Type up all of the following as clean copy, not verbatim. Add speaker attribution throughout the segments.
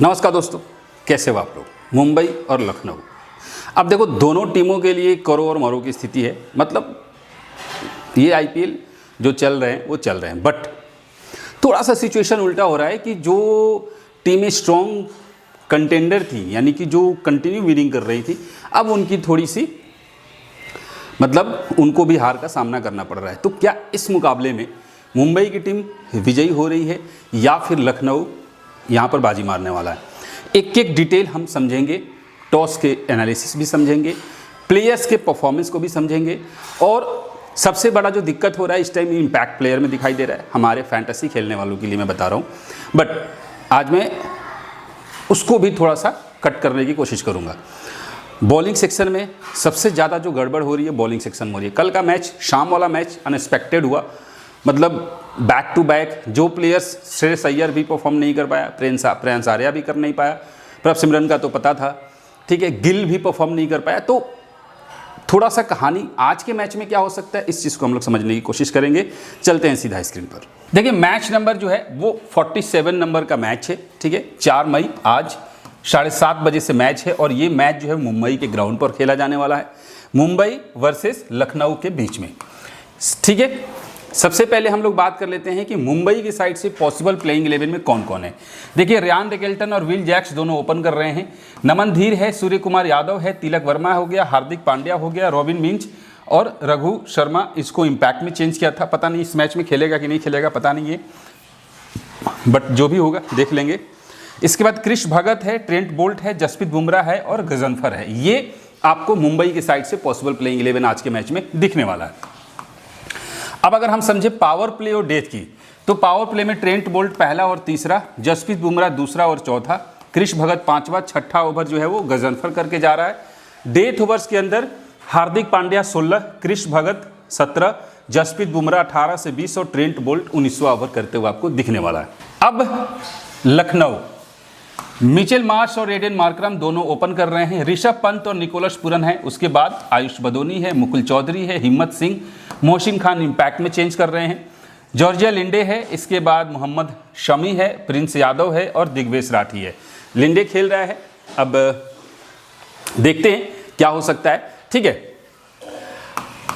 Speaker 1: नमस्कार दोस्तों, कैसे हो आप लोग। मुंबई और लखनऊ, अब देखो दोनों टीमों के लिए करो और मरो की स्थिति है। मतलब ये आईपीएल जो चल रहे हैं वो चल रहे हैं, बट थोड़ा सा सिचुएशन उल्टा हो रहा है कि जो टीमें स्ट्रॉन्ग कंटेंडर थी, यानी कि जो कंटिन्यू विनिंग कर रही थी, अब उनकी थोड़ी सी मतलब उनको भी हार का सामना करना पड़ रहा है। तो क्या इस मुकाबले में मुंबई की टीम विजयी हो रही है या फिर लखनऊ यहाँ पर बाजी मारने वाला है? एक एक डिटेल हम समझेंगे, टॉस के एनालिसिस भी समझेंगे, प्लेयर्स के परफॉर्मेंस को भी समझेंगे, और सबसे बड़ा जो दिक्कत हो रहा है इस टाइम इम्पैक्ट प्लेयर में दिखाई दे रहा है हमारे फैंटेसी खेलने वालों के लिए, मैं बता रहा हूँ। बट आज मैं उसको भी थोड़ा सा कट करने की कोशिश करूँगा। बॉलिंग सेक्शन में सबसे ज़्यादा जो गड़बड़ हो रही है बॉलिंग सेक्शन में हो रही है। कल का मैच, शाम वाला मैच अनएक्सपेक्टेड हुआ। मतलब बैक टू बैक जो प्लेयर्स, श्रेयस अय्यर भी परफॉर्म नहीं कर पाया, प्रियांश आर्या भी कर नहीं पाया, प्रभ सिमरन का तो पता था, ठीक है, गिल भी परफॉर्म नहीं कर पाया। तो थोड़ा सा कहानी आज के मैच में क्या हो सकता है, इस चीज़ को हम लोग समझने की कोशिश करेंगे। चलते हैं सीधा स्क्रीन पर। देखिए मैच नंबर जो है वो 47 नंबर का मैच है, ठीक है। 4 मई आज 7:30 बजे से मैच है, और ये मैच जो है मुंबई के ग्राउंड पर खेला जाने वाला है, मुंबई वर्सेस लखनऊ के बीच में, ठीक है। सबसे पहले हम लोग बात कर लेते हैं कि मुंबई की साइड से पॉसिबल प्लेइंग 11 में कौन कौन है। देखिए रियान रिकेल्टन और विल जैक्स दोनों ओपन कर रहे हैं। नमन धीर है, सूर्य कुमार यादव है, तिलक वर्मा हो गया, हार्दिक पांड्या हो गया, रॉबिन मिंज और रघु शर्मा। इसको इम्पैक्ट में चेंज किया था, पता नहीं इस मैच में खेलेगा कि नहीं खेलेगा, पता नहीं है, बट जो भी होगा देख लेंगे। इसके बाद क्रिश भगत है, ट्रेंट बोल्ट है, जसप्रीत बुमराह है और गजनफर है। ये आपको मुंबई की साइड से पॉसिबल प्लेइंग 11 आज के मैच में दिखने वाला है। अब अगर हम समझे पावर प्ले और डेथ की, तो पावर प्ले में ट्रेंट बोल्ट पहला और तीसरा, जसप्रीत बुमराह दूसरा और चौथा, क्रिश भगत पांचवा, छठा ओवर जो है वो गजनफर करके जा रहा है। डेथ ओवर्स के अंदर हार्दिक पांड्या 16, क्रिश भगत 17, जसप्रीत बुमराह 18 से 20 और ट्रेंट बोल्ट 19वां ओवर करते हुए आपको दिखने वाला है। अब लखनऊ, मिचेल मार्श और एडेन मार्करम दोनों ओपन कर रहे हैं। ऋषभ पंत और निकोलस पुरन है, उसके बाद आयुष बदोनी है, मुकुल चौधरी है, हिम्मत सिंह, मोहसिन खान इम्पैक्ट में चेंज कर रहे हैं, जॉर्जिया लिंडे है, इसके बाद मोहम्मद शमी है, प्रिंस यादव है और दिग्वेश राठी है। लिंडे खेल रहा है, अब देखते हैं क्या हो सकता है, ठीक है।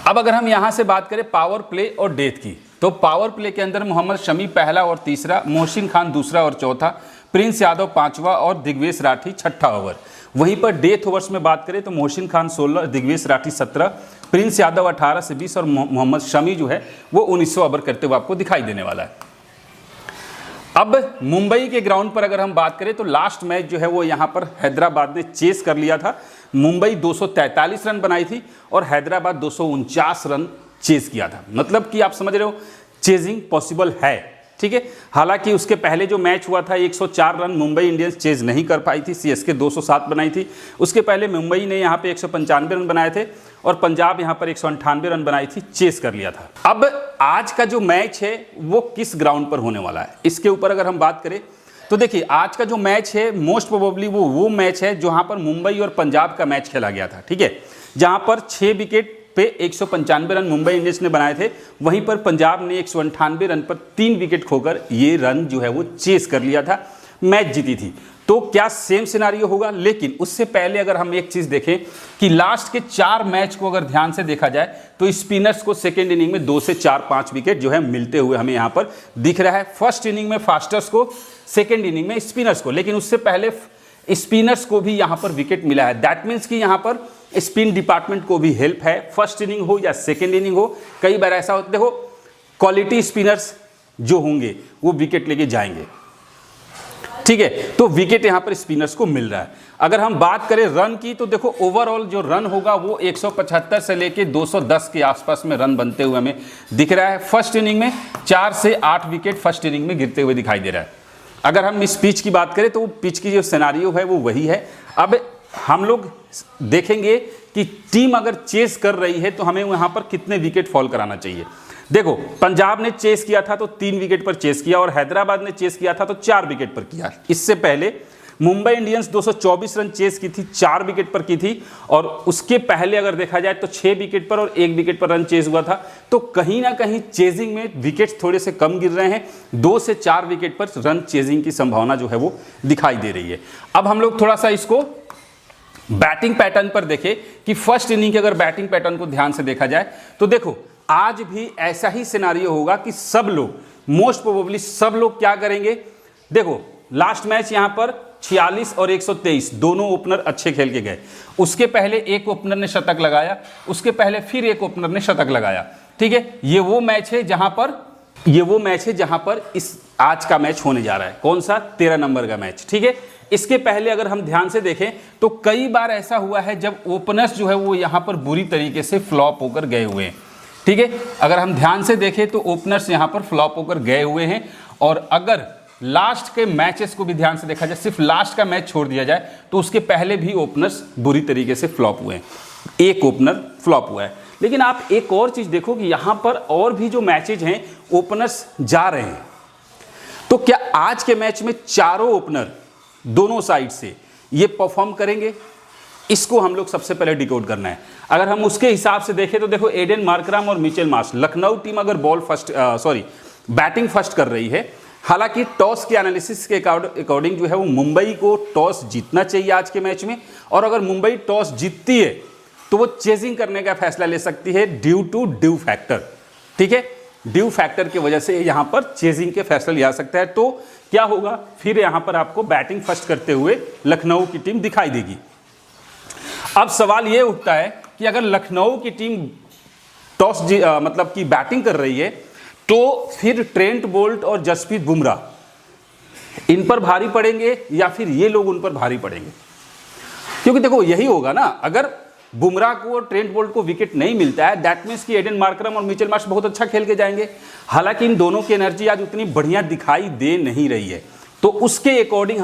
Speaker 1: अब अगर हम यहां से बात करें पावर प्ले और डेथ की, तो पावर प्ले के अंदर मोहम्मद शमी पहला और तीसरा, मोहसिन खान दूसरा और चौथा, प्रिंस यादव पांचवा और दिग्वेश राठी छठा ओवर। वहीं पर डेथ ओवर्स में बात करें तो मोहसिन खान 16, दिग्वेश राठी 17, प्रिंस यादव 18 से 20 और मोहम्मद शमी जो है वो 19वां ओवर करते हुए आपको दिखाई देने वाला है। अब मुंबई के ग्राउंड पर अगर हम बात करें तो लास्ट मैच जो है वो यहाँ पर हैदराबाद ने चेस कर लिया था। मुंबई 243 रन बनाई थी और हैदराबाद 249 रन चेस किया था। मतलब कि आप समझ रहे हो चेजिंग पॉसिबल है, ठीक है। हालांकि उसके पहले जो मैच हुआ था 104 रन मुंबई इंडियंस चेज नहीं कर पाई थी, सीएसके 207 बनाई थी। उसके पहले मुंबई ने यहाँ पे 195 रन बनाए थे और पंजाब यहाँ पर 198 रन बनाई थी, चेस कर लिया था। अब आज का जो मैच है वो किस ग्राउंड पर होने वाला है, इसके ऊपर अगर हम बात करें तो देखिए आज का जो मैच है मोस्ट प्रोबेबली वो मैच है जहाँ पर मुंबई और पंजाब का मैच खेला गया था, ठीक है, जहाँ पर 6 विकेट पे 195 रन मुंबई इंडियंस ने बनाए थे। वहीं पर पंजाब ने 198 रन पर 3 विकेट खोकर ये रन जो है वो चेस कर लिया था, मैच जीती थी। तो क्या सेम सिनारियो होगा? लेकिन उससे पहले अगर हम एक चीज़ देखें कि लास्ट के 4 मैच को अगर ध्यान से देखा जाए तो स्पिनर्स को सेकेंड इनिंग में 2 से 4-5 विकेट जो है मिलते हुए हमें यहाँ पर दिख रहा है। फर्स्ट इनिंग में फास्टर्स को, सेकेंड इनिंग में स्पिनर्स को, लेकिन उससे पहले स्पिनर्स को भी यहाँ पर विकेट मिला है। दैट मीन्स कि यहाँ पर स्पिन डिपार्टमेंट को भी हेल्प है, फर्स्ट इनिंग हो या सेकेंड इनिंग हो। कई बार ऐसा होता है, देखो क्वालिटी स्पिनर्स जो होंगे वो विकेट लेके जाएंगे, ठीक है, तो विकेट यहाँ पर स्पिनर्स को मिल रहा है। अगर हम बात करें रन की तो देखो ओवरऑल जो रन होगा वो 175 से लेके 210 के आसपास में रन बनते हुए हमें दिख रहा है। फर्स्ट इनिंग में 4 से 8 विकेट फर्स्ट इनिंग में गिरते हुए दिखाई दे रहा है। अगर हम इस पिच की बात करें तो पिच की जो सिनेरियो है वो वही है। अब हम लोग देखेंगे कि टीम अगर चेस कर रही है तो हमें वहाँ पर कितने विकेट फॉल कराना चाहिए। देखो पंजाब ने चेस किया था तो 3 विकेट पर चेस किया और हैदराबाद ने चेस किया था तो 4 विकेट पर किया। इससे पहले मुंबई इंडियंस 224 रन चेस की थी, 4 विकेट पर की थी, और उसके पहले अगर देखा जाए तो 6 विकेट पर और 1 विकेट पर रन चेस हुआ था। तो कहीं ना कहीं चेजिंग में विकेट्स थोड़े से कम गिर रहे हैं, 2 से 4 विकेट पर रन चेजिंग की संभावना जो है वो दिखाई दे रही है। अब हम लोग थोड़ा सा इसको बैटिंग पैटर्न पर देखें कि फर्स्ट इनिंग के अगर बैटिंग पैटर्न को ध्यान से देखा जाए तो देखो आज भी ऐसा ही सिनारियो होगा कि सब लोग, मोस्ट प्रोबेबली सब लोग क्या करेंगे। देखो लास्ट मैच यहां पर 46 और 123 दोनों ओपनर अच्छे खेल के गए, उसके पहले एक ओपनर ने शतक लगाया, उसके पहले फिर एक ओपनर ने शतक लगाया। ठीक है, ये वो मैच है जहां पर इस आज का मैच होने जा रहा है। कौन सा? 13 नंबर का मैच। ठीक है, इसके पहले अगर हम ध्यान से देखें तो कई बार ऐसा हुआ है जब ओपनर्स जो है वो यहां पर बुरी तरीके से फ्लॉप होकर गए हुए हैं। ठीक है, अगर हम ध्यान से देखें तो ओपनर्स यहां पर फ्लॉप होकर गए हुए हैं, और अगर लास्ट के मैचेस को भी ध्यान से देखा जाए, सिर्फ लास्ट का मैच छोड़ दिया जाए तो उसके पहले भी ओपनर्स बुरी तरीके से फ्लॉप हुए हैं, एक ओपनर फ्लॉप हुआ है। लेकिन आप एक और चीज देखो कि यहां पर और भी जो मैचेज हैं ओपनर्स जा रहे हैं, तो क्या आज के मैच में चारों ओपनर दोनों साइड से ये परफॉर्म करेंगे? इसको हम लोग सबसे पहले डिकोड करना है। अगर हम उसके हिसाब से देखें तो देखो एडेन मार्कराम और मिचेल मार्श, लखनऊ टीम अगर बैटिंग फर्स्ट कर रही है, हालांकि टॉस के एनालिसिस के अकॉर्डिंग जो है वो मुंबई को टॉस जीतना चाहिए आज के मैच में, और अगर मुंबई टॉस जीतती है तो वो चेजिंग करने का फैसला ले सकती है ड्यू टू ड्यू फैक्टर। ठीक है, ड्यू फैक्टर की वजह से यहां पर चेजिंग के फैसला लिया सकता है। तो क्या होगा, फिर यहां पर आपको बैटिंग फर्स्ट करते हुए लखनऊ की टीम दिखाई देगी। अब सवाल यह उठता है कि अगर लखनऊ की टीम टॉस मतलब कि बैटिंग कर रही है तो फिर ट्रेंट बोल्ट और जसप्रीत बुमराह इन पर भारी पड़ेंगे या फिर ये लोग उन पर भारी पड़ेंगे? क्योंकि देखो यही होगा ना, अगर बुमराह को और ट्रेंट बोल्ट को विकेट नहीं मिलता है दैट मीन्स कि एडेन मार्करम और मिचेल मार्श बहुत अच्छा खेल के जाएंगे। हालांकि इन दोनों की एनर्जी आज उतनी बढ़िया दिखाई दे नहीं रही है, तो उसके अकॉर्डिंग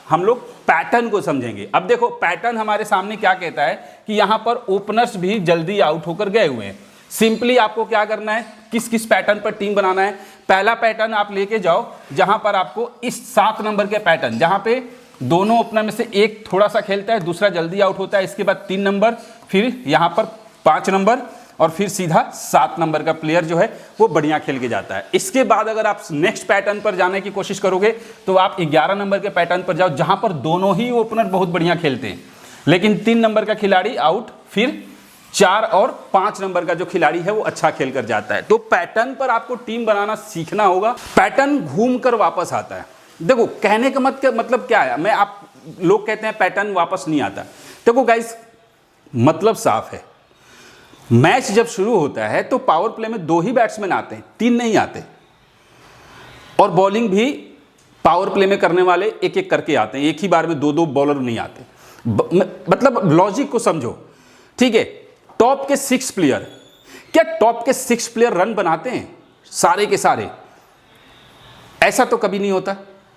Speaker 1: हम लोग पैटर्न को समझेंगे। अब देखो पैटर्न हमारे सामने क्या कहता है कि यहां पर ओपनर्स भी जल्दी आउट होकर गए हुए हैं। सिंपली आपको क्या करना है, किस किस पैटर्न पर टीम बनाना है। पहला पैटर्न आप लेके जाओ जहां पर आपको इस 7 नंबर के पैटर्न, जहां पे दोनों ओपनर में से एक थोड़ा सा खेलता है, दूसरा जल्दी आउट होता है, इसके बाद 3 नंबर, फिर यहां पर 5 नंबर, और फिर सीधा 7 नंबर का प्लेयर जो है वो बढ़िया खेल के जाता है। इसके बाद अगर आप नेक्स्ट पैटर्न पर जाने की कोशिश करोगे तो आप 11 नंबर के पैटर्न पर जाओ जहां पर दोनों ही ओपनर बहुत बढ़िया खेलते हैं, लेकिन 3 नंबर का खिलाड़ी आउट, फिर 4 और 5 नंबर का जो खिलाड़ी है वो अच्छा खेल कर जाता है। तो पैटर्न पर आपको टीम बनाना सीखना होगा। पैटर्न घूम कर वापस आता है। देखो कहने का मतलब क्या है, लोग कहते हैं पैटर्न वापस नहीं आता। देखो गाइस मतलब साफ है, मैच जब शुरू होता है तो पावर प्ले में 2 ही बैट्समैन आते हैं, 3 नहीं आते, और बॉलिंग भी पावर प्ले में करने वाले एक एक करके आते हैं, एक ही बार में 2-2 बॉलर नहीं आते। मतलब लॉजिक को समझो। ठीक है, टॉप के 6 प्लेयर, क्या टॉप के 6 प्लेयर रन बनाते हैं सारे के सारे? ऐसा तो कभी नहीं होता।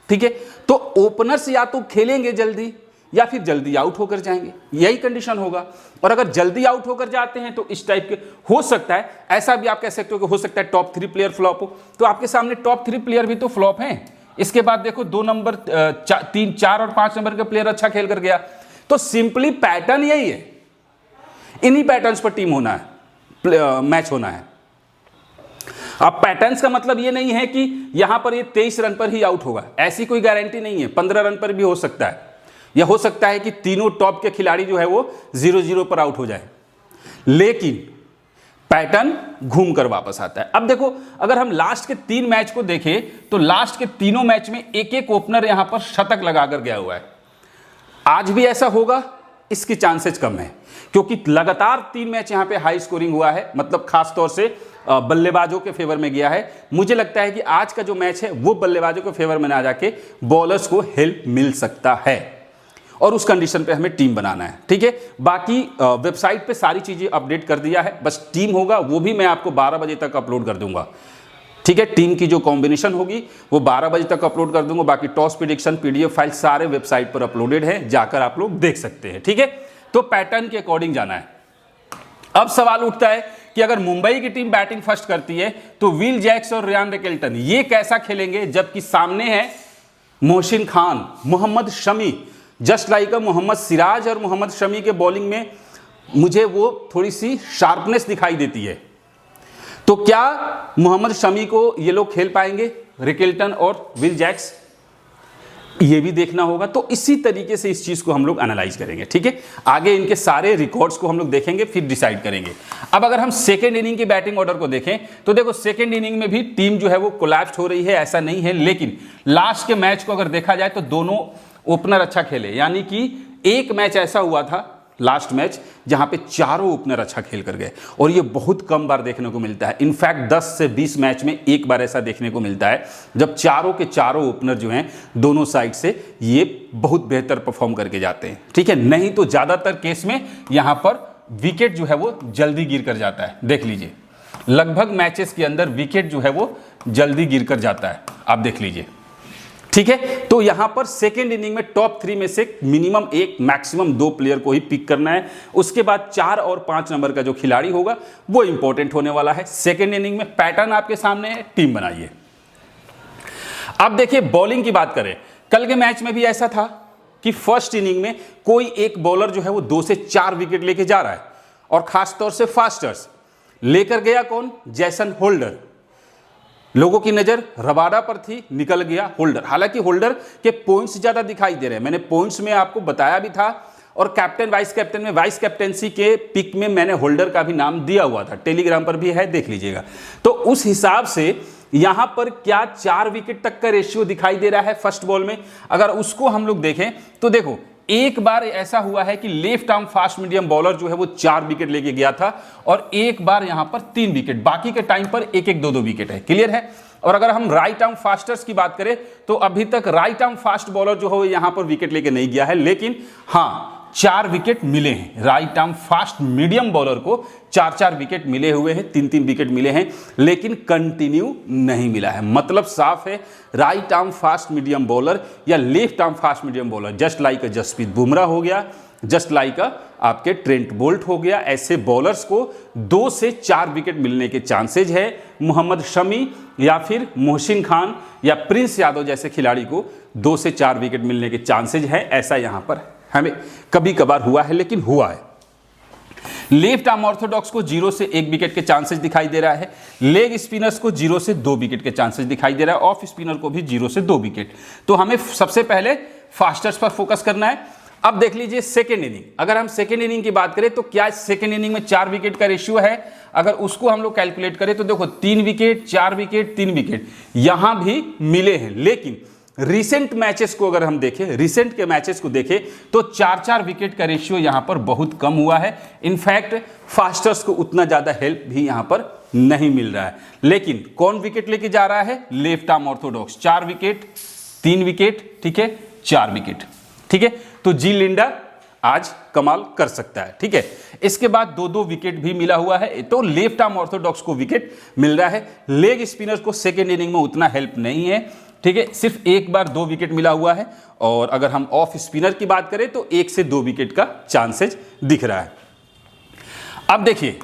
Speaker 1: ठीक है, तो ओपनर्स या तो खेलेंगे जल्दी या फिर जल्दी आउट होकर जाएंगे, यही कंडीशन होगा। और अगर जल्दी आउट होकर जाते हैं तो इस टाइप के हो सकता है, ऐसा भी आप कह सकते हो कि हो सकता है टॉप 3 प्लेयर फ्लॉप हो। तो आपके सामने टॉप 3 प्लेयर भी तो फ्लॉप हैं। इसके बाद देखो 2 नंबर, 3, 4 और 5 नंबर के प्लेयर अच्छा खेल कर गया। तो सिंपली पैटर्न यही है, इन्हीं पैटर्न्स पर टीम होना है, मैच होना है। अब पैटर्न्स का मतलब ये नहीं है कि यहां पर ये 23 रन पर ही आउट होगा, ऐसी कोई गारंटी नहीं है। 15 रन पर भी हो सकता है, या हो सकता है कि तीनों टॉप के खिलाड़ी जो है वो 0-0 पर आउट हो जाए, लेकिन पैटर्न घूम कर वापस आता है। अब देखो अगर हम लास्ट के 3 मैच को देखें तो लास्ट के तीनों मैच में एक एक ओपनर यहां पर शतक लगाकर गया हुआ है। आज भी ऐसा होगा, इसकी चांसेस कम है, क्योंकि लगातार 3 मैच यहां पे हाई स्कोरिंग हुआ है, मतलब खास तौर से बल्लेबाजों के फेवर में गया है। मुझे लगता है कि आज का जो मैच है वो बल्लेबाजों के फेवर में ना जाके बॉलर्स को हेल्प मिल सकता है, और उस कंडीशन पे हमें टीम बनाना है। ठीक है, बाकी वेबसाइट पे सारी चीजें अपडेट कर दिया है, बस टीम होगा वो भी मैं आपको 12 बजे तक अपलोड कर दूंगा। ठीक है, टीम की जो कॉम्बिनेशन होगी वो 12 बजे तक अपलोड कर दूंगा। बाकी टॉस प्रेडिक्शन PDF फाइल सारे वेबसाइट पर अपलोडेड है, जाकर आप लोग देख सकते हैं। ठीक है, तो पैटर्न के अकॉर्डिंग जाना है। अब सवाल उठता है कि अगर मुंबई की टीम बैटिंग फर्स्ट करती है तो विल जैक्स और रियान रिकेल्टन ये कैसा खेलेंगे, जबकि सामने है मोहसिन खान, मोहम्मद शमी, जस्ट लाइक मोहम्मद सिराज और मोहम्मद शमी के बॉलिंग में मुझे वो थोड़ी सी शार्पनेस दिखाई देती है। तो क्या मोहम्मद शमी को ये लोग खेल पाएंगे, रिकेल्टन और विल जैक्स? ये भी देखना होगा। तो इसी तरीके से इस चीज को हम लोग एनालाइज करेंगे, ठीक है। आगे इनके सारे रिकॉर्ड्स को हम लोग देखेंगे, फिर डिसाइड करेंगे। अब अगर हम सेकेंड इनिंग की बैटिंग ऑर्डर को देखें तो देखो सेकेंड इनिंग में भी टीम जो है वो कोलैप्स हो रही है, ऐसा नहीं है, लेकिन लास्ट के मैच को अगर देखा जाए तो दोनों ओपनर अच्छा खेले। यानी कि एक मैच ऐसा हुआ था लास्ट मैच जहां पे चारों ओपनर अच्छा खेल कर गए, और ये बहुत कम बार देखने को मिलता है। इनफैक्ट 10 से 20 मैच में एक बार ऐसा देखने को मिलता है जब चारों के चारों ओपनर जो हैं दोनों साइड से ये बहुत बेहतर परफॉर्म करके जाते हैं, ठीक है। नहीं तो ज़्यादातर केस में यहां पर विकेट जो है वो जल्दी गिर कर जाता है। देख लीजिए, लगभग मैचेस के अंदर विकेट जो है वो जल्दी गिर कर जाता है, आप देख लीजिए, ठीक है। तो यहां पर सेकेंड इनिंग में टॉप 3 में से मिनिमम 1 मैक्सिमम 2 प्लेयर को ही पिक करना है। उसके बाद 4 और 5 नंबर का जो खिलाड़ी होगा वो इंपॉर्टेंट होने वाला है। सेकेंड इनिंग में पैटर्न आपके सामने है, टीम बनाइए। अब देखिए बॉलिंग की बात करें, कल के मैच में भी ऐसा था कि फर्स्ट इनिंग में कोई एक बॉलर जो है वो 2 से 4 विकेट लेके जा रहा है, और खासतौर से फास्टर्स लेकर गया कौन? Jason Holder. लोगों की नजर रबाडा पर थी, निकल गया होल्डर। हालांकि होल्डर के पॉइंट्स ज्यादा दिखाई दे रहे हैं, मैंने पॉइंट्स में आपको बताया भी था, और कैप्टन वाइस कैप्टन में वाइस कैप्टेंसी के पिक में मैंने होल्डर का भी नाम दिया हुआ था, टेलीग्राम पर भी है, देख लीजिएगा। तो उस हिसाब से यहां पर क्या 4 विकेट तक का रेशियो दिखाई दे रहा है फर्स्ट बॉल में? अगर उसको हम लोग देखें तो देखो एक बार ऐसा हुआ है कि left arm fast medium bowler जो है वो 4 विकेट लेके गया था, और एक बार यहां पर 3 विकेट, बाकी के टाइम पर 1-1 2-2 विकेट है, क्लियर है। और अगर हम राइट आर्म फास्टर्स की बात करें तो अभी तक राइट आर्म फास्ट बॉलर जो है यहां पर विकेट लेके नहीं गया है, लेकिन हाँ 4 विकेट मिले हैं। Right arm fast medium bowler को 4-4 विकेट मिले हुए हैं, 3-3 विकेट मिले हैं, लेकिन कंटिन्यू नहीं मिला है। मतलब साफ है, right arm fast medium bowler या left arm fast medium bowler, just like Jasprit Bumrah हो गया, जस्ट लाइक आपके ट्रेंट बोल्ट हो गया, ऐसे बॉलर्स को 2 से 4 विकेट मिलने के चांसेज है। मोहम्मद शमी या फिर मोहसिन खान या प्रिंस यादव जैसे खिलाड़ी को 2 से 4 विकेट मिलने के चांसेज है। ऐसा यहां पर हमें कभी कभार हुआ है, लेकिन हुआ है। लेफ्ट आर्म ऑर्थोडॉक्स को 0 से 1 विकेट के चांसेस दिखाई दे रहा है। लेग स्पिनर्स को 0 से 2 विकेट के चांसेस दिखाई दे रहा है। ऑफ स्पिनर को भी 0 से 2 विकेट। तो हमें सबसे पहले फास्टर्स पर फोकस करना है। अब देख लीजिए सेकेंड इनिंग, अगर हम सेकेंड इनिंग की बात करें तो क्या सेकेंड इनिंग में 4 विकेट का रेशियो है? अगर उसको हम लोग कैलकुलेट करें तो देखो 3 विकेट, 4 विकेट, 3 विकेट यहां भी मिले हैं, लेकिन रिसेंट मैचेस को अगर हम देखें, रिसेंट के मैचेस को देखें तो 4-4 विकेट का रेशियो यहां पर बहुत कम हुआ है। इनफैक्ट फास्टर्स को उतना ज्यादा हेल्प भी यहां पर नहीं मिल रहा है। लेकिन कौन विकेट लेके जा रहा है? Left arm Orthodox. 4 wicket, 3 wicket, ठीक है, 4 विकेट, ठीक है। तो जी लिंडा आज कमाल कर सकता है, ठीक है। इसके बाद 2-2 विकेट भी मिला हुआ है, तो लेफ्ट आर्म ऑर्थोडॉक्स को विकेट मिल रहा है। लेग स्पिनर्स को सेकेंड इनिंग में उतना हेल्प नहीं है, ठीक है, सिर्फ एक बार 2 विकेट मिला हुआ है। और अगर हम ऑफ स्पिनर की बात करें तो 1 से 2 विकेट का चांसेज दिख रहा है। अब देखिए,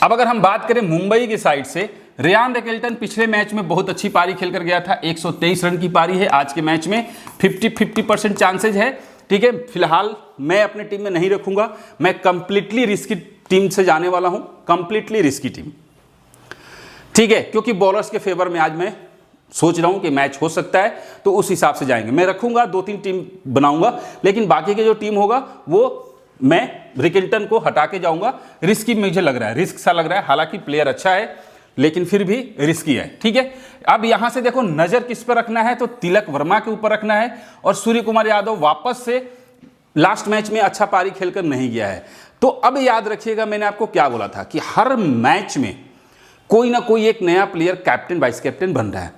Speaker 1: अब अगर हम बात करें मुंबई की साइड से, रेयान रिकेल्टन पिछले मैच में बहुत अच्छी पारी खेलकर गया था, 123 रन की पारी है। आज के मैच में 50% चांसेज है, ठीक है। फिलहाल मैं अपने टीम में नहीं रखूंगा, मैं कंप्लीटली रिस्की टीम से जाने वाला हूं, कंप्लीटली रिस्की टीम, ठीक है, क्योंकि बॉलर्स के फेवर में आज मैं सोच रहा हूं कि मैच हो सकता है, तो उस हिसाब से जाएंगे। मैं रखूंगा 2-3 टीम बनाऊंगा, लेकिन बाकी के जो टीम होगा वो मैं रिकेल्टन को हटा के जाऊंगा। रिस्की मुझे लग रहा है, रिस्क सा लग रहा है, हालांकि प्लेयर अच्छा है लेकिन फिर भी रिस्की है, ठीक है। अब यहां से देखो नजर किस पर रखना है, तो तिलक वर्मा के ऊपर रखना है। और सूर्य कुमार यादव वापस से लास्ट मैच में अच्छा पारी खेलकर नहीं गया है। तो अब याद रखिएगा मैंने आपको क्या बोला था कि हर मैच में कोई ना कोई एक नया प्लेयर कैप्टन वाइस कैप्टन बन रहा है।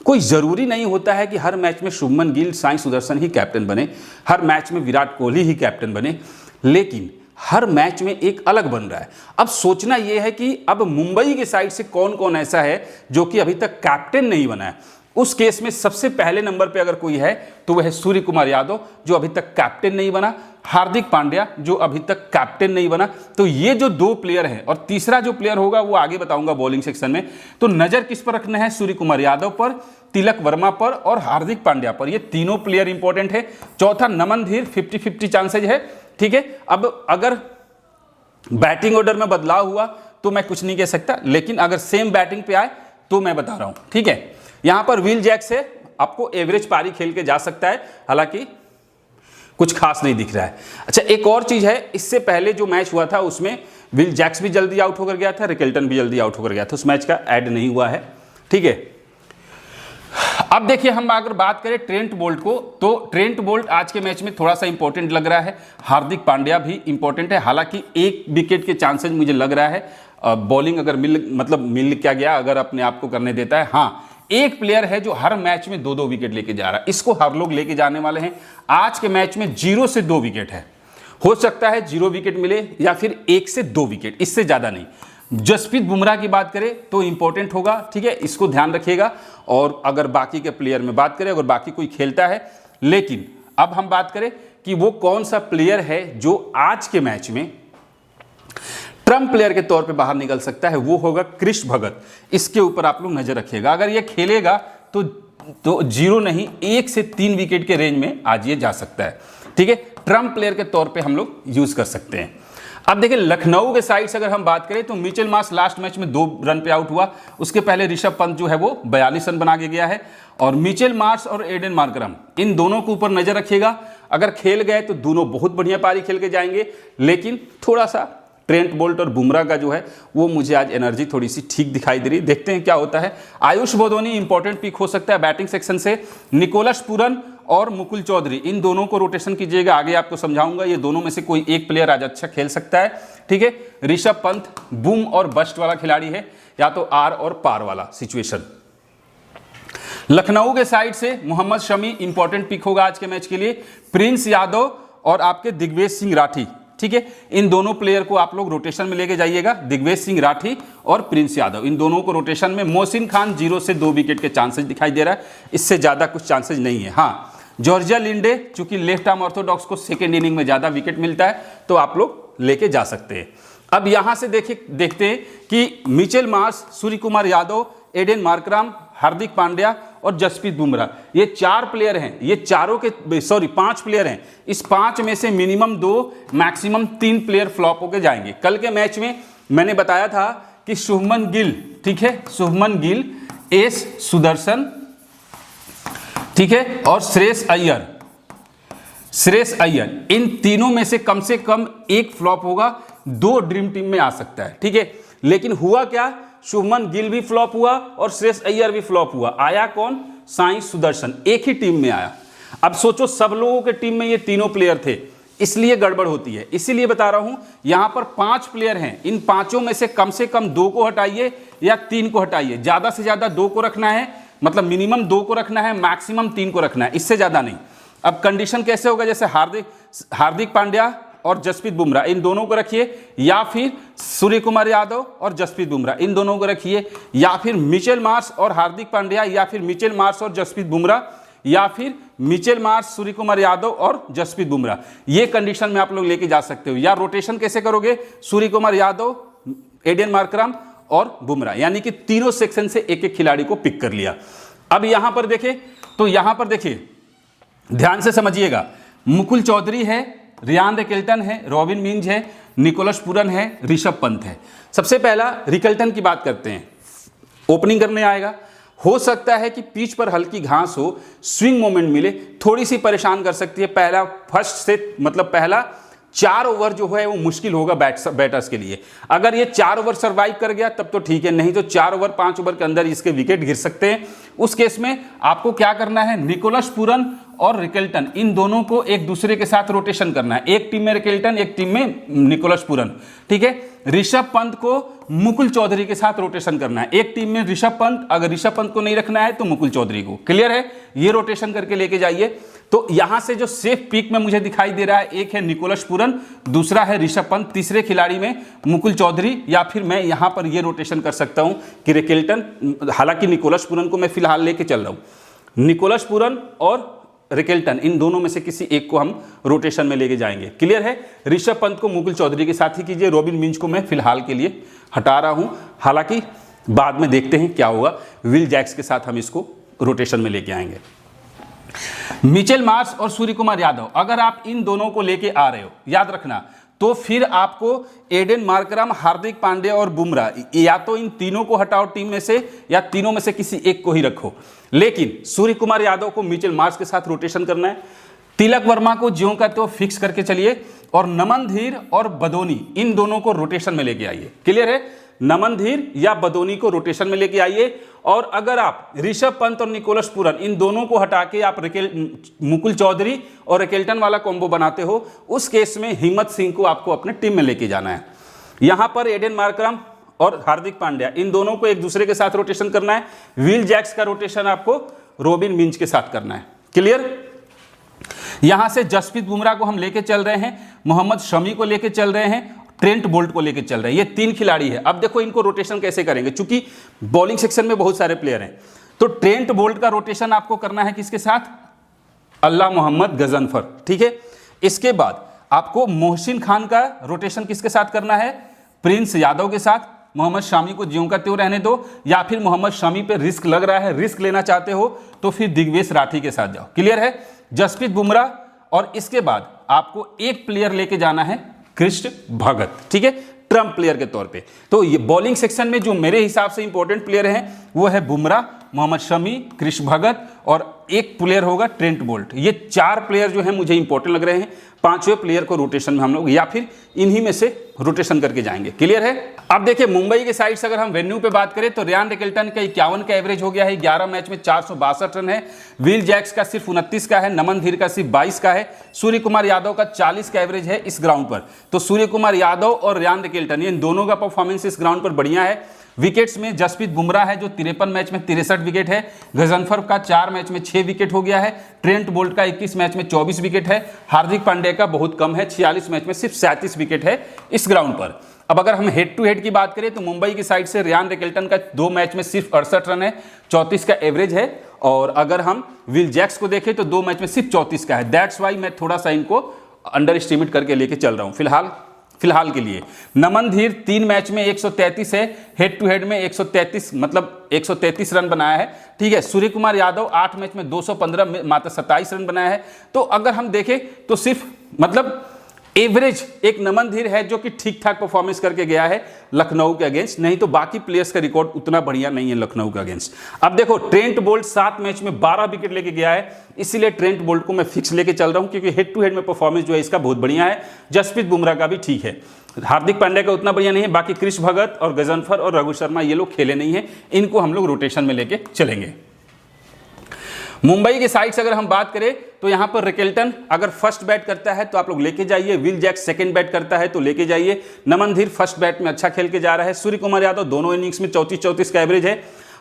Speaker 1: कोई जरूरी नहीं होता है कि हर मैच में शुभमन गिल, साई सुदर्शन ही कैप्टन बने, हर मैच में विराट कोहली ही कैप्टन बने, लेकिन हर मैच में एक अलग बन रहा है। अब सोचना यह है कि अब मुंबई की साइड से कौन कौन ऐसा है जो कि अभी तक कैप्टन नहीं बना है। उस केस में सबसे पहले नंबर पे अगर कोई है तो वह है सूर्य कुमार यादव, जो अभी तक कैप्टन नहीं बना, हार्दिक पांड्या जो अभी तक कैप्टन नहीं बना। तो ये जो 2 प्लेयर हैं, और तीसरा जो प्लेयर होगा वो आगे बताऊंगा बॉलिंग सेक्शन में। तो नजर किस पर रखना है? सूर्य कुमार यादव पर, तिलक वर्मा पर और हार्दिक पांड्या पर, ये तीनों प्लेयर इंपॉर्टेंट है। चौथा नमन धीर 50-50 चांसेज है, ठीक है। अब अगर बैटिंग ऑर्डर में बदलाव हुआ तो मैं कुछ नहीं कह सकता, लेकिन अगर सेम बैटिंग पे आए तो मैं बता रहा हूं, ठीक है। यहां पर विल जैक्स है, आपको एवरेज पारी खेल के जा सकता है, हालांकि कुछ खास नहीं दिख रहा है। अच्छा, एक और चीज है, इससे पहले जो मैच हुआ था उसमें विल जैक्स भी जल्दी आउट होकर गया था, रिकेल्टन भी जल्दी आउट होकर गया था, उस मैच का ऐड नहीं हुआ है, ठीक है। अब देखिए, हम अगर बात करें ट्रेंट बोल्ट को, तो ट्रेंट बोल्ट आज के मैच में थोड़ा सा इंपॉर्टेंट लग रहा है। हार्दिक पांड्या भी इंपॉर्टेंट है, हालांकि 1 विकेट के चांसेस मुझे लग रहा है। बॉलिंग अगर मिल क्या गया, अगर अपने आप को करने देता है। हाँ, एक प्लेयर है जो हर मैच में 2-2 विकेट लेके जा रहा है, इसको हर लोग लेके जाने वाले हैं। आज के मैच में 0 से 2 विकेट है, हो सकता है 0 विकेट मिले या फिर 1 से 2 विकेट, इससे ज्यादा नहीं। जसप्रीत बुमराह की बात करें तो इंपॉर्टेंट होगा, ठीक है, इसको ध्यान रखिएगा। और अगर बाकी के प्लेयर में बात करें, अगर बाकी कोई खेलता है, लेकिन अब हम बात करें कि वो कौन सा प्लेयर है जो आज के मैच में ट्रम्प प्लेयर के तौर पे बाहर निकल सकता है, वो होगा क्रिश भगत। इसके ऊपर आप लोग नजर रखिएगा। अगर ये खेलेगा तो 0 नहीं 1 से 3 विकेट के रेंज में आज ये जा सकता है, ठीक है। ट्रम्प प्लेयर के तौर पे हम लोग यूज कर सकते हैं। अब देखिए, लखनऊ के साइड से अगर हम बात करें तो मिचेल मार्श लास्ट मैच में 2 रन पे आउट हुआ, उसके पहले ऋषभ पंत जो है वो 42 रन बना के गया है। और मिचेल मार्श और एडन मार्करम, इन दोनों के ऊपर नजर रखिएगा। अगर खेल गए तो दोनों बहुत बढ़िया पारी खेल के जाएंगे, लेकिन थोड़ा सा ट्रेंट बोल्ट और बुमराह का जो है वो मुझे आज एनर्जी थोड़ी सी ठीक दिखाई दे रही। देखते हैं क्या होता है। आयुष बोधोनी इंपॉर्टेंट पिक हो सकता है बैटिंग सेक्शन से। निकोलस पुरन और मुकुल चौधरी, इन दोनों को रोटेशन कीजिएगा, आगे आपको समझाऊंगा। ये दोनों में से कोई एक प्लेयर आज अच्छा खेल सकता है, ठीक है। ऋषभ पंत बूम और बस्ट वाला खिलाड़ी है, या तो आर और पार वाला सिचुएशन। लखनऊ के साइड से मोहम्मद शमी इंपॉर्टेंट पिक होगा आज के मैच के लिए। प्रिंस यादव और आपके दिग्विजय सिंह राठी, ठीक है, इन दोनों प्लेयर को आप लोग रोटेशन में लेके जाइएगा। दिग्विजय सिंह राठी और प्रिंस यादव, इन दोनों को रोटेशन में। मोहसिन खान 0 से 2 विकेट के चांसेस दिखाई दे रहा है, इससे ज्यादा कुछ चांसेस नहीं है। हाँ, जॉर्जिया लिंडे, चूंकि लेफ्ट आर्म ऑर्थोडॉक्स को सेकेंड इनिंग में ज्यादा विकेट मिलता है, तो आप लोग लेके जा सकते हैं। अब यहां से देखते हैं कि Mitchell Marsh, Surya Kumar Yadav, Aiden Markram, Hardik Pandya और जसप्रीत बुमराह, ये 4 प्लेयर हैं। ये चारों के 5 प्लेयर हैं। इस 5 में से मिनिमम 2 मैक्सिमम 3 प्लेयर फ्लॉप होके जाएंगे। कल के मैच में मैंने बताया था कि शुभमन गिल, ठीक है, शुभमन गिल, एस सुदर्शन, ठीक है, और श्रेयस अय्यर, इन तीनों में से कम 1 फ्लॉप होगा, 2 ड्रीम टीम में आ सकता है, ठीक है। लेकिन हुआ क्या, शुभमन गिल भी फ्लॉप हुआ और श्रेयस अय्यर भी फ्लॉप हुआ। आया कौन, साई सुदर्शन, एक ही टीम में आया। अब सोचो, सब लोगों के टीम में ये तीनों प्लेयर थे, इसलिए गड़बड़ होती है। इसीलिए बता रहा हूं, यहां पर 5 प्लेयर हैं, इन 5 में से कम 2 को हटाइए या 3 को हटाइए। ज्यादा से ज्यादा 2 को रखना है, मतलब मिनिमम 2 को रखना है, मैक्सिमम 3 को रखना है, इससे ज्यादा नहीं। अब कंडीशन कैसे होगा, जैसे हार्दिक पांड्या और जसप्रीत बुमराह, इन दोनों को रखिए, या फिर सूर्य कुमार यादव और जसप्रीत बुमराह, इन दोनों को रखिए, या फिर मिचेल मार्श और हार्दिक पांड्या, या फिर मिचेल मार्श और जसप्रीत बुमराह, या फिर मिचेल मार्श, सूर्य कुमार यादव और जसप्रीत बुमराह। ये कंडीशन में आप लोग लेके जा सकते हो। या रोटेशन कैसे करोगे, सूर्य कुमार यादव, एडन मार्करम और बुमराह, यानी कि तीनों सेक्शन से एक एक खिलाड़ी को पिक कर लिया। अब यहां पर देखें तो यहां पर देखिए, ध्यान से समझिएगा, मुकुल चौधरी है, रियान रिकेल्टन है, रॉबिन मिंज है, निकोलस पुरन है, ऋषभ पंत है। सबसे पहला रिकेल्टन की बात करते हैं। ओपनिंग करने आएगा, हो सकता है कि पिच पर हल्की घास हो, स्विंग मोमेंट मिले, थोड़ी सी परेशान कर सकती है। पहला 4 ओवर जो है वो मुश्किल होगा बैटर्स के लिए। अगर ये 4 ओवर सर्वाइव कर गया तब तो ठीक है, नहीं तो 4 ओवर 5 ओवर के अंदर इसके विकेट गिर सकते हैं। उस केस में आपको क्या करना है, निकोलस पुरन और रिकेल्टन, इन दोनों को एक दूसरे के साथ रोटेशन करना है। एक टीम में रिकेल्टन, एक टीम में निकोलस पुरन, ठीक है। ऋषभ पंत को मुकुल चौधरी के साथ रोटेशन करना है। एक टीम में ऋषभ पंत, अगर ऋषभ पंत को नहीं रखना है तो मुकुल चौधरी को। क्लियर है, ये रोटेशन करके लेके जाइए। तो यहां से जो सेफ पिक में मुझे दिखाई दे रहा है, एक है निकोलस पुरन, दूसरा है ऋषभ पंत, तीसरे खिलाड़ी में मुकुल चौधरी, या फिर मैं यहां पर ये रोटेशन कर सकता हूं कि रिकेल्टन, हालांकि निकोलस पुरन को मैं फिलहाल लेके चल रहा हूं। निकोलस पुरन और रिकेल्टन, इन दोनों में से किसी एक को हम रोटेशन में लेके जाएंगे। क्लियर है, ऋषभ पंत को मुकुल चौधरी के साथ ही कीजिए, रॉबिन मिंज को मैं फिलहाल के लिए हटा रहा हूं, हालांकि बाद में देखते हैं क्या होगा। विल जैक्स के साथ हम इसको रोटेशन में लेके आएंगे। मिचेल मार्श और सूर्य कुमार यादव, अगर आप इन दोनों को लेके आ रहे हो, याद रखना, तो फिर आपको एडेन मार्करम, हार्दिक पांड्या और बुमराह, या तो इन तीनों को हटाओ टीम में से या तीनों में से किसी एक को ही रखो। लेकिन सूर्य कुमार यादव को मिचेल मार्श के साथ रोटेशन करना है, तिलक वर्मा को ज्यों का त्यों फिक्स करके चलिए, और नमन धीर और बदोनी इन दोनों को रोटेशन में लेके आइए। क्लियर है? नमन धीर या बदोनी को रोटेशन में लेके आइए। और अगर आप ऋषभ पंत और निकोलस पूरन इन दोनों को हटा के आप मुकुल चौधरी और रिकेल्टन वाला कॉम्बो बनाते हो, उस केस में हिम्मत सिंह को आपको अपने टीम में लेके जाना है। यहां पर एडेन मार्करम और हार्दिक पांड्या इन दोनों को एक दूसरे के साथ रोटेशन करना है। विल जैक्स का रोटेशन आपको रॉबिन मिंच के साथ करना है। क्लियर? यहां से जसप्रीत बुमराह को हम लेके चल रहे हैं, मोहम्मद शमी को लेके चल रहे हैं, ट्रेंट बोल्ट को लेके चल रहे हैं। ये तीन खिलाड़ी है। अब देखो इनको रोटेशन कैसे करेंगे, चूंकि बॉलिंग सेक्शन में बहुत सारे प्लेयर हैं, तो ट्रेंट बोल्ट का रोटेशन आपको करना है किसके साथ? अल्लाह मोहम्मद गजनफर। ठीक है? इसके बाद आपको मोहसिन खान का रोटेशन किसके साथ करना है? प्रिंस यादव के साथ। मोहम्मद शामी को ज्यों का त्यों रहने दो, या फिर मोहम्मद शामी पे रिस्क लग रहा है, रिस्क लेना चाहते हो तो फिर दिग्वेश राठी के साथ जाओ। क्लियर है? जसप्रीत बुमराह, और इसके बाद आपको एक प्लेयर लेके जाना है, कृष्ण भगत। ठीक है? ट्रम्प प्लेयर के तौर पे। तो ये बॉलिंग सेक्शन में जो मेरे हिसाब से इंपॉर्टेंट प्लेयर हैं वो है बुमराह, मोहम्मद शमी, कृष्ण भगत, और एक प्लेयर होगा ट्रेंट बोल्ट। ये चार प्लेयर जो है मुझे इंपॉर्टेंट लग रहे हैं। पांचवें प्लेयर को रोटेशन में हम लोग या फिर इन्हीं में से रोटेशन करके जाएंगे। क्लियर है? अब देखिए मुंबई के साइड से अगर हम वेन्यू पे बात करें तो रियान रिकेल्टन का 51 का एवरेज हो गया है, 11 मैच में 462 रन है। विल जैक्स का सिर्फ 29 का है, नमन धीर का सिर्फ 22 का है, सूर्य कुमार यादव का 40 का एवरेज है इस ग्राउंड पर। तो सूर्य कुमार यादव और रियान रिकेल्टन इन दोनों का परफॉर्मेंस इस ग्राउंड पर बढ़िया है। विकेट्स में जसप्रीत बुमराह है जो 53 मैच में 63 विकेट है, गजनफर का 4 मैच में 6 विकेट हो गया है, ट्रेंट बोल्ट का 21 मैच में 24 विकेट है, हार्दिक पांड्या का बहुत कम है, 46 मैच में सिर्फ 37 विकेट है इस ग्राउंड पर। अब अगर हम हेड टू हेड की बात करें तो मुंबई की साइड से रियान रिकेल्टन का 2 मैच में सिर्फ 68 रन है, 34 का एवरेज है, और अगर हम विल जैक्स को देखें तो 2 मैच में सिर्फ 34 का है। दैट्स वाई मैं थोड़ा सा इनको अंडर एस्टिमेट करके लेके चल रहा हूं फिलहाल के लिए। नमन धीर 3 मैच में 133 है, हेड टू हेड में 133 मतलब 133 रन बनाया है। ठीक है? सूर्य कुमार यादव 8 मैच में 215 मात्र 27 रन बनाया है। तो अगर हम देखें तो सिर्फ मतलब एवरेज एक नमन धीर है जो कि ठीक ठाक परफॉर्मेंस करके गया है लखनऊ के अगेंस्ट, नहीं तो बाकी प्लेयर्स का रिकॉर्ड उतना बढ़िया नहीं है लखनऊ के अगेंस्ट। अब देखो ट्रेंट बोल्ट 7 मैच में 12 विकेट लेके गया है, इसीलिए ट्रेंट बोल्ट को मैं फिक्स लेके चल रहा हूं क्योंकि हेड टू हेड में परफॉर्मेंस जो है इसका बहुत बढ़िया है। जसप्रीत बुमराह का भी ठीक है, हार्दिक पांड्या का उतना बढ़िया नहीं है। बाकी कृष्ण भगत और गजनफर और रघु शर्मा ये लोग खेले नहीं है, इनको हम लोग रोटेशन में लेके चलेंगे। मुंबई के साइड से अगर हम बात करें तो यहां पर रिकेल्टन अगर फर्स्ट बैट करता है तो आप लोग लेके जाइए, विल जैक्स सेकंड बैट करता है तो लेके जाइए, नमन धीर फर्स्ट बैट में अच्छा खेल के जा रहा है, सूर्य कुमार यादव दोनों इनिंग्स में 34-34 का एवरेज है,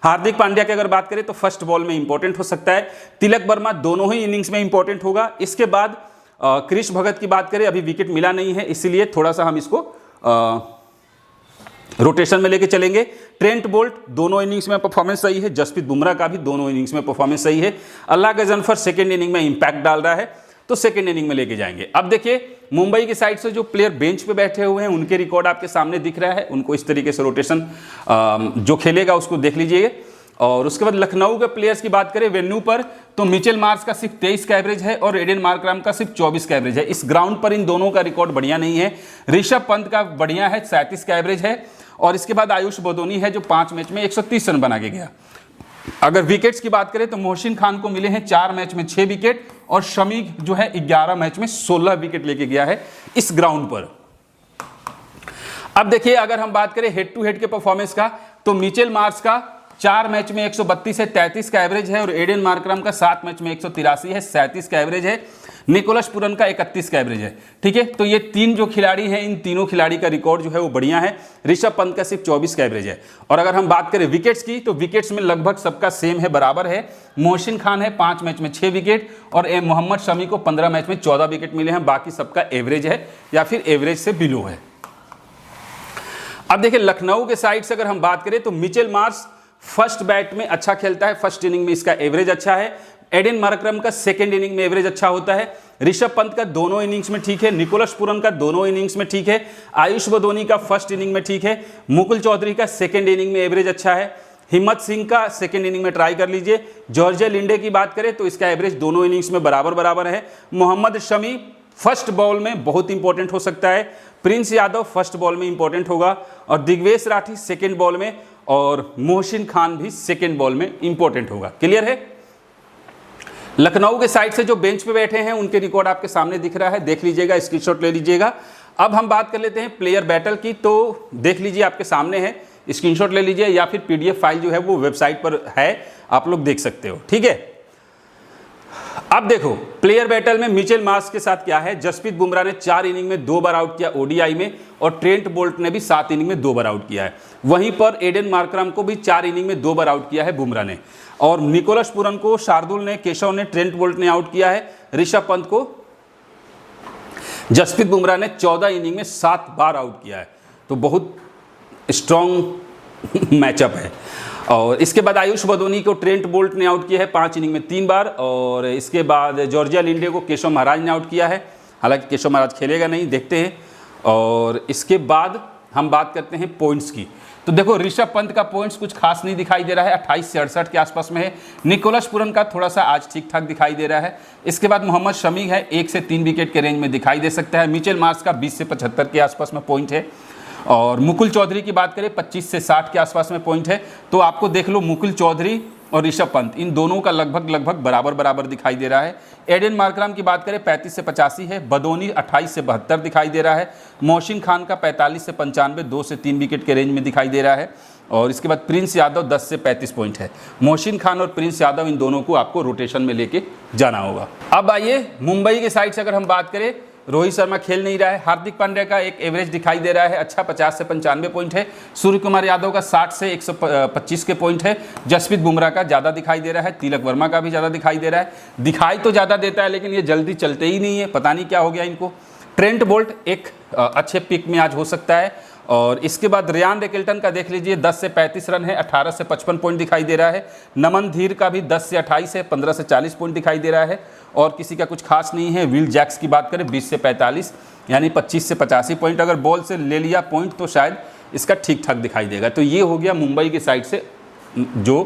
Speaker 1: हार्दिक पांड्या की अगर बात करें तो फर्स्ट बॉल में इंपॉर्टेंट हो सकता है, तिलक वर्मा दोनों ही इनिंग्स में इंपॉर्टेंट होगा। इसके बाद कृष्ण भगत की बात करें, अभी विकेट मिला नहीं है इसलिए थोड़ा सा हम इसको रोटेशन में लेके चलेंगे। ट्रेंट बोल्ट दोनों इनिंग्स में परफॉर्मेंस सही है, जसप्रीत बुमराह का भी दोनों इनिंग्स में परफॉर्मेंस सही है, अल्लाह गजनफर सेकंड इनिंग में इंपैक्ट डाल रहा है तो सेकंड इनिंग में लेके जाएंगे। अब देखिए मुंबई की साइड से जो प्लेयर बेंच पे बैठे हुए हैं उनके रिकॉर्ड आपके सामने दिख रहा है, उनको इस तरीके से रोटेशन जो खेलेगा उसको देख लीजिए। और उसके बाद लखनऊ के प्लेयर्स की बात करें वेन्यू पर तो मिचेल मार्श का सिर्फ 23 का एवरेज है और एडेन मार्करम का सिर्फ 24 का एवरेज है। इस ग्राउंड पर इन दोनों का रिकॉर्ड बढ़िया नहीं है। ऋषभ पंत का बढ़िया है, 37 का एवरेज है, और इसके बाद आयुष बदोनी है जो 5 मैच में 130 रन बना के गया। अगर विकेट्स की बात करें तो मोहसिन खान को मिले हैं 4 मैच में 6 विकेट, और शमी जो है 11 मैच में 16 विकेट लेके गया है इस ग्राउंड पर। अब देखिए अगर हम बात करें हेड टू हेड के परफॉर्मेंस का तो मिचेल मार्श का 4 मैच में 132 है, 33 का एवरेज है, और एडेन मार्करम का 7 मैच में 183 है, 37 का एवरेज है, निकोलस पूरन का 31 का एवरेज है। ठीक है? तो ये 3 जो खिलाड़ी हैं इन तीनों खिलाड़ी का रिकॉर्ड जो है वो बढ़िया है। ऋषभ पंत का सिर्फ 24 का एवरेज है। और अगर हम बात करें विकेट्स की तो विकेट्स में लगभग सबका सेम है, बराबर है। मोहसिन खान है 5 मैच में 6 विकेट, और मोहम्मद शमी को 15 मैच में 14 विकेट मिले हैं, बाकी सबका एवरेज है या फिर एवरेज से बिलो है। अब देखिए लखनऊ के साइड से अगर हम बात करें तो मिचेल मार्श फर्स्ट बैट में अच्छा खेलता है, फर्स्ट इनिंग में इसका एवरेज अच्छा है, एडेन मार्करम का सेकंड इनिंग में एवरेज अच्छा होता है, ऋषभ पंत का दोनों इनिंग्स में ठीक है, निकोलस पूरन का दोनों इनिंग्स में ठीक है, आयुष बदोनी का फर्स्ट इनिंग में ठीक है, मुकुल चौधरी का सेकंड इनिंग में एवरेज अच्छा है, हिम्मत सिंह का सेकेंड इनिंग में ट्राई कर लीजिए। जॉर्जिया लिंडे की बात करें तो इसका एवरेज दोनों इनिंग्स में बराबर बराबर है। मोहम्मद शमी फर्स्ट बॉल में बहुत इंपॉर्टेंट हो सकता है। प्रिंस यादव फर्स्ट बॉल में इंपॉर्टेंट होगा और दिग्वेश राठी सेकेंड बॉल में और मोहसिन खान भी सेकेंड बॉल में इंपॉर्टेंट होगा। क्लियर है। लखनऊ के साइड से जो बेंच पे बैठे हैं उनके रिकॉर्ड आपके सामने दिख रहा है, देख लीजिएगा, स्क्रीनशॉट ले लीजिएगा। अब हम बात कर लेते हैं प्लेयर बैटल की, तो देख लीजिए आपके सामने है, स्क्रीनशॉट ले लीजिए या फिर पीडीएफ फाइल जो है वो वेबसाइट पर है, आप लोग देख सकते हो। ठीक है। अब देखो प्लेयर बैटल में मिचेल मार्श के साथ क्या है। जसप्रीत बुमराह ने 4 इनिंग में 2 बार आउट किया ओडीआई में और ट्रेंट बोल्ट ने भी 7 इनिंग में 2 बार आउट किया है। वहीं पर एडन मार्करम को भी 4 इनिंग में 2 बार आउट किया है बुमराह ने। और निकोलस पुरन को शार्दुल ने, केशव ने, ट्रेंट बोल्ट ने आउट किया है। ऋषभ पंत को जसप्रीत बुमराह ने 14 इनिंग में 7 बार आउट किया है। तो बहुत स्ट्रॉन्ग मैचअप है। और इसके बाद आयुष बदोनी को ट्रेंट बोल्ट ने आउट किया है 5 इनिंग में 3 बार। और इसके बाद जॉर्जिया लिंडे को केशव महाराज ने आउट किया है, हालांकि केशव महाराज खेलेगा नहीं, देखते हैं। और इसके बाद हम बात करते हैं पॉइंट्स की। तो देखो ऋषभ पंत का पॉइंट्स कुछ खास नहीं दिखाई दे रहा है, 28 से 68 के आसपास में है। निकोलस पुरन का थोड़ा सा आज ठीक ठाक दिखाई दे रहा है। इसके बाद मोहम्मद शमी है, 1 से 3 विकेट के रेंज में दिखाई दे सकता है। मिचेल मार्श का 20 से 75 के आसपास में पॉइंट है। और मुकुल चौधरी की बात करें 25 से 60 के आसपास में पॉइंट है। तो आपको देख लो मुकुल चौधरी और ऋषभ पंत इन दोनों का लगभग बराबर बराबर दिखाई दे रहा है। एडन मार्करम की बात करें 35 से 85 है। बदोनी 28 से 72 दिखाई दे रहा है। मोहसिन खान का 45 से 95 2 से 3 विकेट के रेंज में दिखाई दे रहा है। और इसके बाद प्रिंस यादव 10 से 35 पॉइंट है। मोहसिन खान और प्रिंस यादव इन दोनों को आपको रोटेशन में लेके जाना होगा। अब आइए मुंबई के साइड से अगर हम बात करें, रोहित शर्मा खेल नहीं रहा है। हार्दिक पांड्या का एक एवरेज दिखाई दे रहा है अच्छा, 50 से 95 पॉइंट है। सूर्य कुमार यादव का 60 से 125 के पॉइंट है। जसप्रीत बुमराह का ज़्यादा दिखाई दे रहा है। तिलक वर्मा का भी ज़्यादा दिखाई दे रहा है। दिखाई तो ज़्यादा देता है लेकिन ये जल्दी चलते ही नहीं है, पता नहीं क्या हो गया इनको। ट्रेंट बोल्ट एक अच्छे पिक में आज हो सकता है। और इसके बाद रियान रेकिल्टन का देख लीजिए 10 से 35 रन है, 18 से 55 पॉइंट दिखाई दे रहा है। नमन धीर का भी 10 से 28 है, 15 से 40 पॉइंट दिखाई दे रहा है। और किसी का कुछ खास नहीं है। विल जैक्स की बात करें 20 से 45 यानी 25 से 85 पॉइंट। अगर बॉल से ले लिया पॉइंट तो शायद इसका ठीक ठाक दिखाई देगा। तो ये हो गया मुंबई की साइड से जो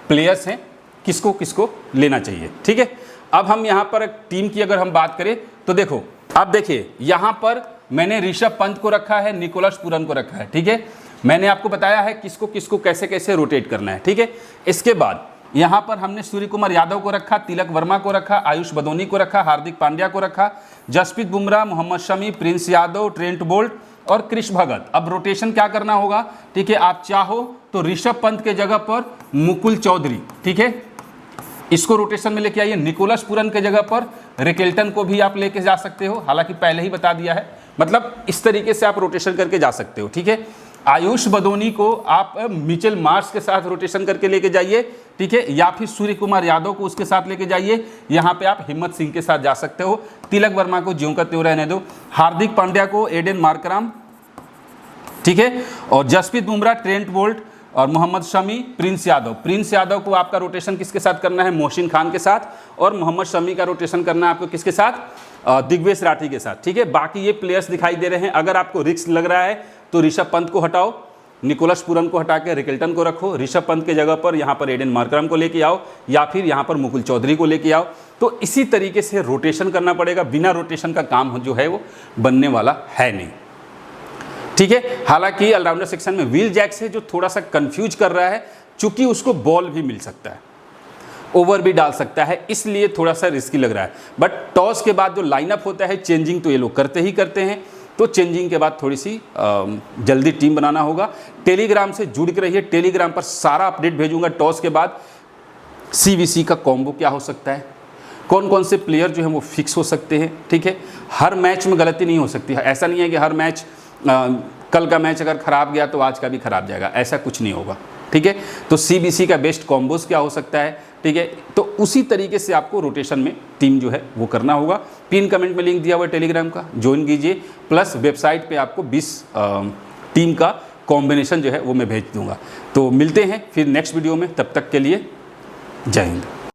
Speaker 1: प्लेयर्स हैं किसको किसको लेना चाहिए। ठीक है। अब हम यहाँ पर टीम की अगर हम बात करें तो देखो, अब देखिए यहाँ पर मैंने ऋषभ पंत को रखा है, निकोलस पुरन को रखा है। ठीक है। मैंने आपको बताया है किसको किसको कैसे कैसे रोटेट करना है। ठीक है। इसके बाद यहाँ पर हमने सूर्य कुमार यादव को रखा, तिलक वर्मा को रखा, आयुष बदोनी को रखा, हार्दिक पांड्या को रखा, जसप्रीत बुमराह, मोहम्मद शमी, प्रिंस यादव, ट्रेंट बोल्ट और कृष भगत। अब रोटेशन क्या करना होगा, ठीक है, आप चाहो तो ऋषभ पंत के जगह पर मुकुल चौधरी, ठीक है, इसको रोटेशन में लेके आइए। निकोलस पुरन के जगह पर रेकिल्टन को भी आप लेके जा सकते हो, हालांकि पहले ही बता दिया है, मतलब इस तरीके से आप रोटेशन करके जा सकते हो। ठीक है। आयुष बदोनी को आप मिचेल मार्श के साथ रोटेशन करके लेके जाइए, ठीक है, या फिर सूर्य कुमार यादव को उसके साथ लेके जाइए। यहाँ पे आप हिम्मत सिंह के साथ जा सकते हो। तिलक वर्मा को ज्यों का त्यों रहने दो। हार्दिक पांड्या को एडन मार्करम, ठीक है, और जसप्रीत बुमराह, ट्रेंट बोल्ट और मोहम्मद शमी, प्रिंस यादव। प्रिंस यादव को आपका रोटेशन किसके साथ करना है, मोहसिन खान के साथ, और मोहम्मद शमी का रोटेशन करना है आपको किसके साथ, दिग्वेश राठी के साथ। ठीक है। बाकी ये प्लेयर्स दिखाई दे रहे हैं। अगर आपको रिस्क लग रहा है तो ऋषभ पंत को हटाओ, निकोलस पुरन को हटा के रेकिल्टन को रखो, ऋषभ पंत के जगह पर यहाँ पर एडन मार्करम को लेके आओ या फिर यहाँ पर मुकुल चौधरी को लेके आओ। तो इसी तरीके से रोटेशन करना पड़ेगा, बिना रोटेशन का काम जो है वो बनने वाला है नहीं। ठीक है। हालांकि ऑलराउंडर सेक्शन में विल जैक्स है जो थोड़ा सा कंफ्यूज कर रहा है, चूंकि उसको बॉल भी मिल सकता है, ओवर भी डाल सकता है, इसलिए थोड़ा सा रिस्की लग रहा है। बट टॉस के बाद जो लाइनअप होता है, चेंजिंग तो ये लोग करते ही करते हैं, तो चेंजिंग के बाद थोड़ी सी जल्दी टीम बनाना होगा। टेलीग्राम से जुड़ के रहिए, टेलीग्राम पर सारा अपडेट भेजूंगा। टॉस के बाद CVC का कॉम्बो क्या हो सकता है, कौन कौन से प्लेयर जो है वो फिक्स हो सकते हैं। ठीक है। हर मैच में गलती नहीं हो सकती है, ऐसा नहीं है कि हर मैच कल का मैच अगर ख़राब गया तो आज का भी ख़राब जाएगा, ऐसा कुछ नहीं होगा। ठीक है। तो CBC का बेस्ट कॉम्बोज क्या हो सकता है, ठीक है, तो उसी तरीके से आपको रोटेशन में टीम जो है वो करना होगा। पिन कमेंट में लिंक दिया हुआ है टेलीग्राम का, ज्वाइन कीजिए। प्लस वेबसाइट पे आपको 20 टीम का कॉम्बिनेशन जो है वो मैं भेज दूंगा। तो मिलते हैं फिर नेक्स्ट वीडियो में, तब तक के लिए जय हिंद।